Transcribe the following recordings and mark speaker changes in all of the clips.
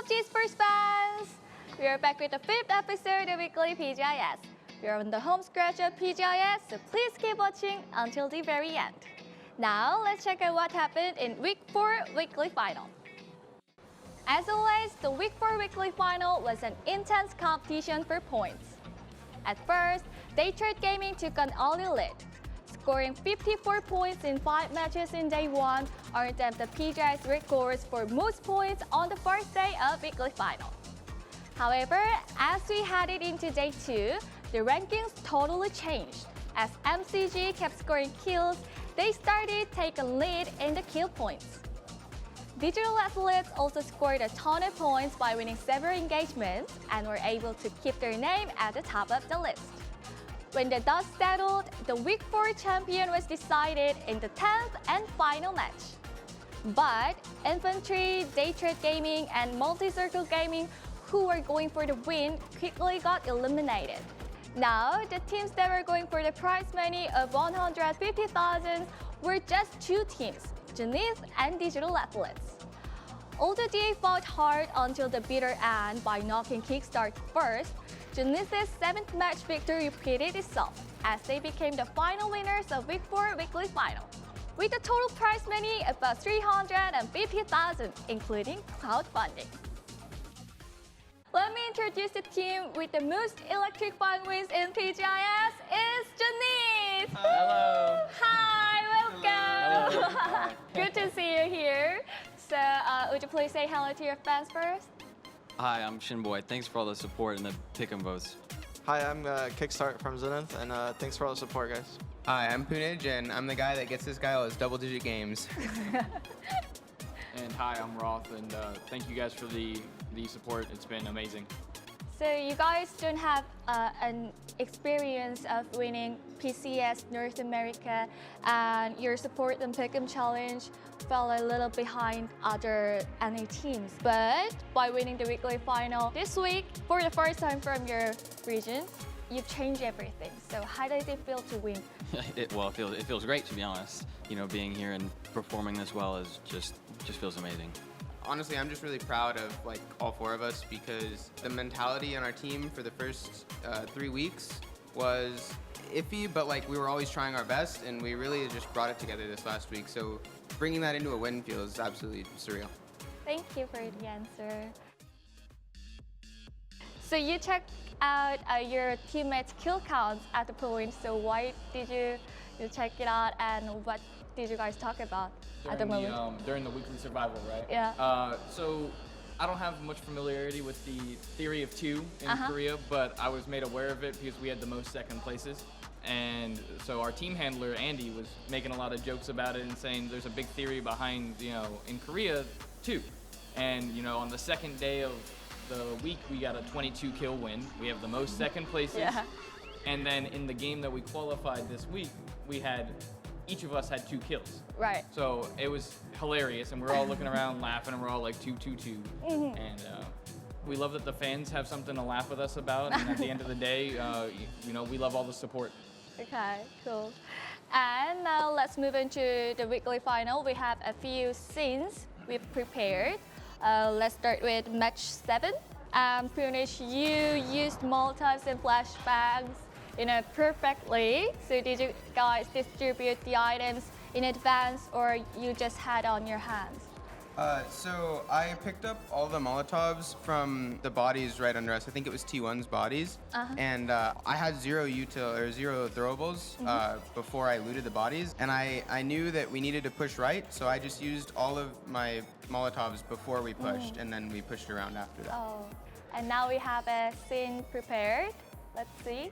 Speaker 1: PUBG Esports fans! We are back with the 5th episode of Weekly PGI.S. We are on the home stretch of PGI.S, so please keep watching until the very end. Now, let's check out what happened in Week 4 Weekly Final. As always, the Week 4 Weekly Final was an intense competition for points. At first, Daytrade Gaming took an early lead, scoring 54 points in 5 matches in Day 1, earned them the PGI.S records for most points on the first day of Weekly Final. However, as we headed into Day 2, the rankings totally changed. As MCG kept scoring kills, they started taking lead in the kill points. Digital Athletes also scored a ton of points by winning several engagements and were able to keep their name at the top of the list. When the dust settled, the Week 4 champion was decided in the 10th and final match. But Infantry, Daytrade Gaming, and Multi-Circle Gaming, who were going for the win, quickly got eliminated. Now, the teams that were going for the prize money of 150,000 were just 2 teams, Zenith and Digital Athletes. Although they fought hard until the bitter end by knocking Kickstart first, Zenith's 7th match victory repeated itself as they became the final winners of Week 4 Weekly Final, with a total prize money about 350,000, including crowdfunding. Let me introduce the team with the most electric fun wins in PGI.S. is Zenith!
Speaker 2: Hello!
Speaker 1: Hi, welcome!
Speaker 2: Hello. Hi.
Speaker 1: Good to see you here. So, would you please say hello to your fans first?
Speaker 2: Hi, I'm Shinboy. Thanks for all the support and the pick and votes.
Speaker 3: Hi, I'm Kickstart from Zenith, and thanks for all the support, guys.
Speaker 4: Hi, I'm Punij, and I'm the guy that gets this guy all his double-digit games.
Speaker 5: And hi, I'm Roth, and thank you guys for the support. It's been amazing.
Speaker 1: So you guys don't have an experience of winning PCS North America, and your support and Pick'em Challenge fell a little behind other NA teams. But by winning the weekly final this week, for the first time from your region, you changed everything. So how does it feel to win?
Speaker 2: It feels great, to be honest. You know, being here and performing this well is just feels amazing.
Speaker 4: Honestly, I'm just really proud of all 4 of us because the mentality on our team for the first 3 weeks was iffy, but we were always trying our best, and we really just brought it together this last week. So bringing that into a win feels absolutely surreal.
Speaker 1: Thank you for the answer. So you checked out your teammates' kill counts at the point. So why did you check it out, and what did you guys talk about at the moment?
Speaker 5: During the weekly survival, right?
Speaker 1: Yeah.
Speaker 5: So I don't have much familiarity with the theory of 2 in Korea, but I was made aware of it because we had the most second places. And so our team handler, Andy, was making a lot of jokes about it and saying there's a big theory behind, in Korea, 2. And, on the second day of the week, we got a 22 kill win. We have the most second places. Yeah. And then in the game that we qualified this week, each of us had 2 kills.
Speaker 1: Right.
Speaker 5: So it was hilarious, and we're all looking around laughing, and we're all like 2-2-2. And we love that the fans have something to laugh with us about, and at the end of the day, we love all the support.
Speaker 1: Okay, cool. And now let's move into the weekly final. We have a few scenes we've prepared. Let's start with match 7. Punish, you used Molotovs and flashbangs perfectly. So did you guys distribute the items in advance, or you just had on your hands?
Speaker 4: So I picked up all the Molotovs from the bodies right under us. I think it was T1's bodies. And I had 0 throwables before I looted the bodies. And I knew that we needed to push right, so I just used all of my Molotovs before we pushed, and then we pushed around after that.
Speaker 1: Oh, and now we have a scene prepared. Let's see.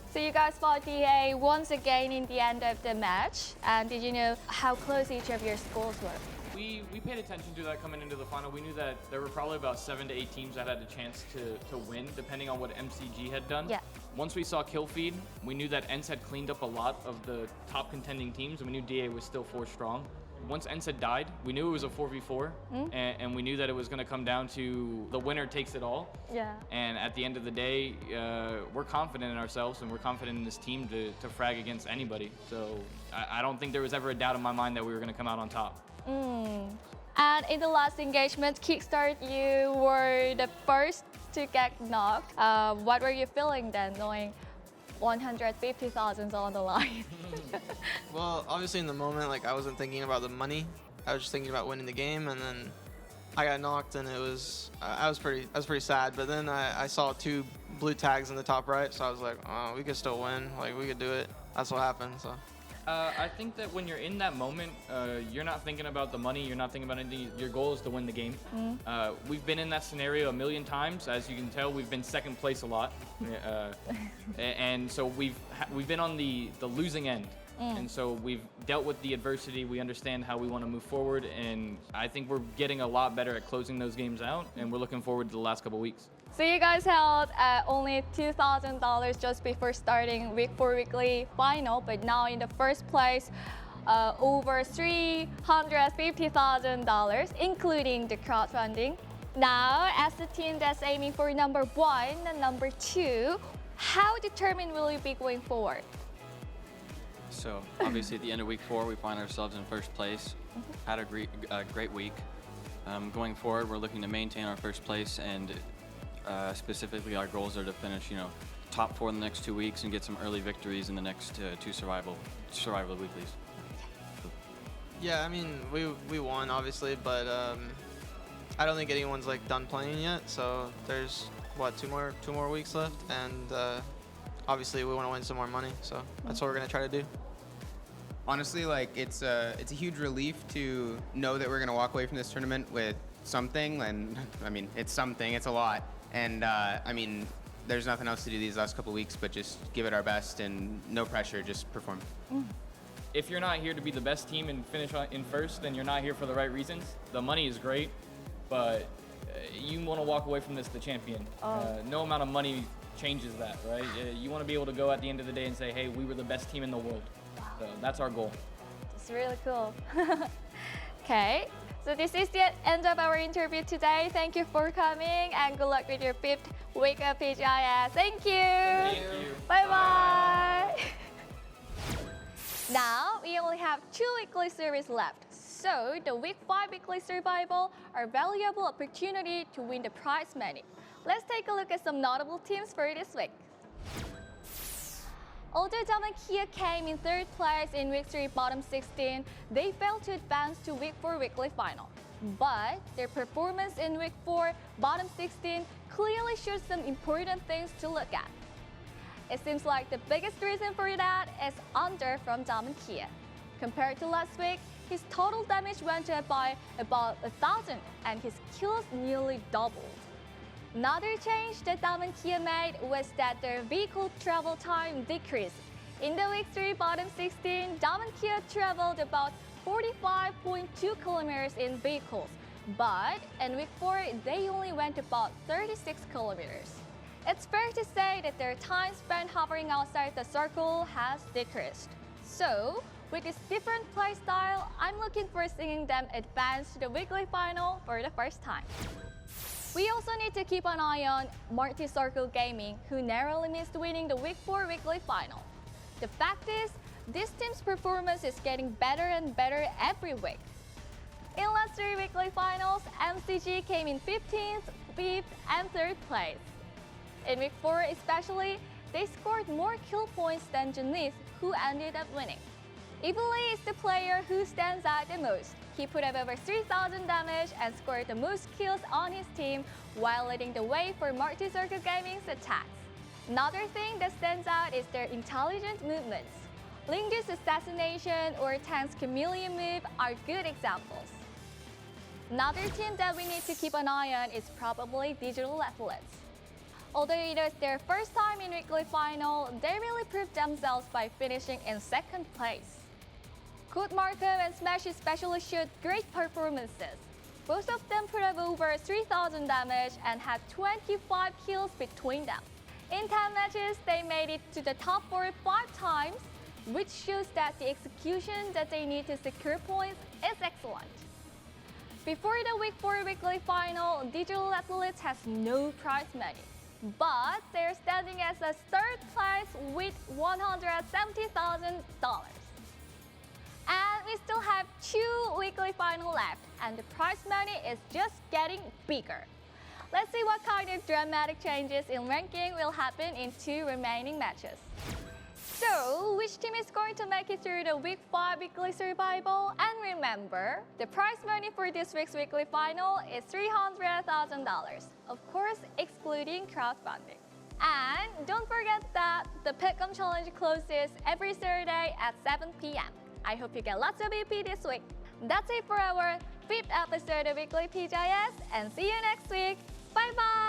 Speaker 1: So you guys fought DA once again in the end of the match. And did you know how close each of your scores were?
Speaker 5: We paid attention to that coming into the final. We knew that there were probably about 7 to 8 teams that had a chance to win, depending on what MCG had done.
Speaker 1: Yeah.
Speaker 5: Once we saw kill feed, we knew that ENCE had cleaned up a lot of the top contending teams, and we knew DA was still 4 strong. Once ENCE had died, we knew it was a 4v4, and we knew that it was going to come down to the winner takes it all.
Speaker 1: Yeah.
Speaker 5: And at the end of the day, we're confident in ourselves, and we're confident in this team to frag against anybody. So I don't think there was ever a doubt in my mind that we were going to come out on top.
Speaker 1: And in the last engagement, Kickstart, you were the first to get knocked. What were you feeling then, knowing 150,000 on the line?
Speaker 3: Well, obviously in the moment, like I wasn't thinking about the money. I was just thinking about winning the game, and then I got knocked, and it was I was pretty sad. But then I saw 2 blue tags in the top right, so I was like, oh, we could still win. Like we could do it. That's what happened. So.
Speaker 5: I think that when you're in that moment, you're not thinking about the money, you're not thinking about anything. Your goal is to win the game. We've been in that scenario a million times. As you can tell, we've been second place a lot. And so we've been on the losing end. And so we've dealt with the adversity. We understand how we want to move forward. And I think we're getting a lot better at closing those games out. And we're looking forward to the last couple weeks.
Speaker 1: So you guys held only $2,000 just before starting Week 4 Weekly Final, but now in the first place, over $350,000, including the crowdfunding. Now, as the team that's aiming for number 1 and number 2, how determined will you be going forward?
Speaker 2: So obviously at the end of week 4, we find ourselves in first place. Had a great week. Going forward, we're looking to maintain our first place, and specifically our goals are to finish, top 4 in the next 2 weeks and get some early victories in the next 2 survival weeklies.
Speaker 3: Yeah, I mean we won obviously, but I don't think anyone's like done playing yet. So there's what 2 more weeks left, and obviously we want to win some more money. So that's what we're gonna try to do.
Speaker 4: Honestly, like it's a huge relief to know that we're gonna walk away from this tournament with something, and I mean it's something, it's a lot, and I mean there's nothing else to do these last couple weeks but just give it our best and no pressure, just perform.
Speaker 5: If you're not here to be the best team and finish in first, then you're not here for the right reasons. The money is great, but you want to walk away from this the champion. No amount of money changes that, right? You want to be able to go at the end of the day and say, hey, we were the best team in the world. So that's our goal.
Speaker 1: It's really cool. Okay, so this is the end of our interview today. Thank you for coming, and good luck with your 5th week of PGI.S. Thank you.
Speaker 5: Thank you.
Speaker 1: Bye-bye. Now, we only have 2 weekly series left. So, the Week 5 weekly survival are a valuable opportunity to win the prize money. Let's take a look at some notable teams for this week. Although Daman Kia came in 3rd place in Week 3 bottom 16, they failed to advance to Week 4 weekly final. But their performance in Week 4 bottom 16 clearly shows some important things to look at. It seems like the biggest reason for that is under from Daman Kia. Compared to last week, his total damage went up by about 1,000 and his kills nearly doubled. Another change that Daman Kia made was that their vehicle travel time decreased. In the Week 3 bottom 16, Daman Kia traveled about 45.2 kilometers in vehicles, but in Week 4, they only went about 36 kilometers. It's fair to say that their time spent hovering outside the circle has decreased. So, with this different play style, I'm looking for seeing them advance to the weekly final for the first time. We also need to keep an eye on Marty Circle Gaming, who narrowly missed winning the Week 4 weekly final. The fact is, this team's performance is getting better and better every week. In last 3 weekly finals, MCG came in 15th, 5th, and 3rd place. In Week 4 especially, they scored more kill points than Zenith, who ended up winning. Evilly is the player who stands out the most. He put up over 3,000 damage and scored the most kills on his team while leading the way for Marty Circle Gaming's attacks. Another thing that stands out is their intelligent movements. Lingdu's assassination or Tan's chameleon move are good examples. Another team that we need to keep an eye on is probably Digital Athletes. Although it was their first time in weekly final, they really proved themselves by finishing in 2nd place. Code Marco and Smash especially showed great performances. Both of them put up over 3,000 damage and had 25 kills between them. In 10 matches, they made it to the top 4 5 times, which shows that the execution that they need to secure points is excellent. Before the Week 4 weekly final, Digital Athletes has no prize money, but they're standing as a 3rd place with $170,000. And we still have 2 weekly Weekly Final left, and the prize money is just getting bigger. Let's see what kind of dramatic changes in ranking will happen in 2 remaining matches. So, which team is going to make it through the Week 5 Weekly Survival? And remember, the prize money for this week's Weekly Final is $300,000, of course excluding crowdfunding. And don't forget that the Pick'em Challenge closes every Saturday at 7 p.m. I hope you get lots of EP this week. That's it for our 5th episode of Weekly PGI.S, and see you next week. Bye bye!